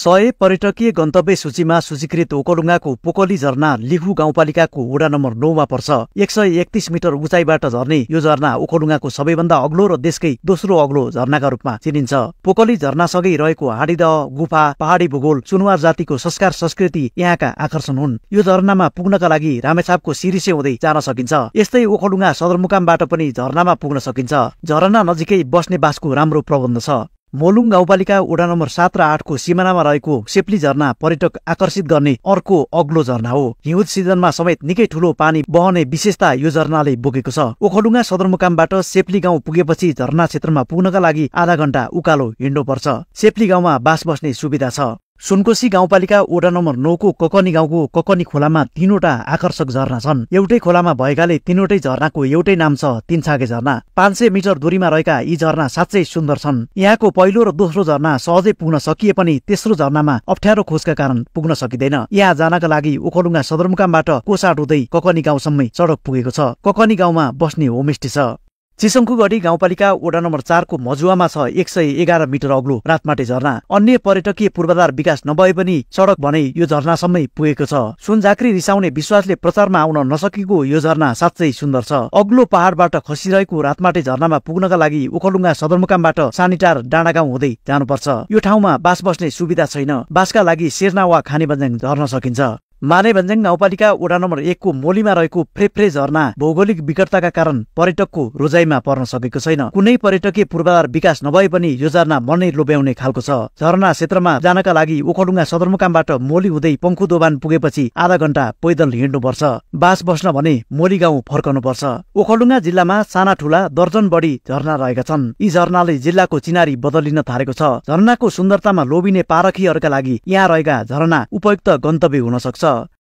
100 पर्यटकीय गन्तव्य सूचीमा सूचीकृत ओखलढुङ्गाको पोकली झरना लिखु गाउँपालिकाको वडा नम्बर 9 मा पर्छ। 131 मिटर उचाइबाट झर्ने यो झरना ओखलढुङ्गाको सबैभन्दा अग्लो र देशकै दोस्रो अग्लो झरनाका रूपमा चिनिन्छ। पोकली झरनासँगै रहेको हाडीदह, गुफा, पहाडी भूगोल, सुनुवार जातिको संस्कार संस्कृति यहाँका आकर्षण हुन्। यो झरनामा पुग्नका लागि रामेछापको सिरिसे हुँदै जान सकिन्छ। यस्तै ओखलढुङ्गा सदरमुकामबाट पनि झरनामा पुग्न सकिन्छ। झरना नजिकै बस्ने बासको राम्रो प्रबन्ध छ। मोलुङ गाउँपालिका वडा नम्बर 7 र 8 को सिमानामा रहेको सेप्ली झरना पर्यटक आकर्षित गर्ने अर्को अग्लो झरना हो। हिउँद सिजनमा समेत निकै ठूलो पानी बहने विशेषता यो झरनाले बोकेको छ। ओखलढुङ्गा सदरमुकामबाट सेप्ली गाउँ पुगेपछि झरना क्षेत्रमा पुग्नका लागि आधा घण्टा उकालो हिँड्नु पर्छ। सेप्ली गाउँमा बास बस्ने सुविधा छ। सुनकोशी गाउँपालिका वडा नम्बर 9 को ककनी गाउँको ककनी खोलामा 3वटा आकर्षक झरना छन्। एउटै खोलामा भएकाले तीनवटै झरनाको एउटै नाम छ, तीनछागे झरना। 500 मिटर दूरीमा रहेका यी झरना साँच्चै सुन्दर छन्। यहाँको पहिलो र दोस्रो झरना सहजै पुग्न सकिए पनि तेस्रो झरनामा अप्ठ्यारो खोजका कारण पुग्न सकिँदैन। यहाँ जानका लागि ओखलढुङ्गा सदरमुकामबाट कोसाट हुँदै ककनी गाउँसम्मै सडक पुगेको छ। ककनी गाउँमा बस्ने होमस्टे छ। चिसङ्खुगढी गाउँपालिका वडा नम्बर 4 को मजुवामा छ 111 मिटर अग्लो रातमाटे झरना। अन्य पर्यटकीय पूर्वाधार विकास नभए पनि सडक भने यो झरनासम्मै पुगेको छ। सुनझाँक्री रिसाउने विश्वासले प्रचारमा आउन नसकेको यो झरना साँच्चै सुन्दर छ। अग्लो पहाडबाट खसिरहेको रातमाटे झरनामा पुग्नका लागि ओखलढुङ्गा सदरमुकामबाट सानिटार डाँडागाउँ हुँदै जानुपर्छ। यो ठाउँमा बास बस्ने सुविधा छैन। बासका लागि शेर्ना वा खानेबन्ज्याङ झर्न सकिन्छ। मानेभन्ज्याङ गाउँपालिका वडा नम्बर 1 को मोलीमा रहेको फ्रेफ्रे झरना भौगोलिक विकटताका कारण पर्यटकको रोजाइमा पर्न सकेको छैन। कुनै पर्यटकीय पूर्वाधार विकास नभए पनि यो झरना मनै लोभ्याउने खालको छ। झरना क्षेत्रमा जानका लागि ओखलढुङ्गा सदरमुकामबाट मोली हुँदै पङ्खुदोबान पुगेपछि आधा घण्टा पैदल हिँड्नुपर्छ। बास बस्न भने मोली गाउँ फर्कनुपर्छ। ओखलढुङ्गा जिल्लामा साना ठूला दर्जन बढी झरना रहेका छन्। यी झरनाले जिल्लाको चिनारी बदलिन थालेको छ। झरनाको सुन्दरतामा लोभिने पारखीहरूका लागि यहाँ रहेका झरना उपयुक्त गन्तव्य हुन सक्छ।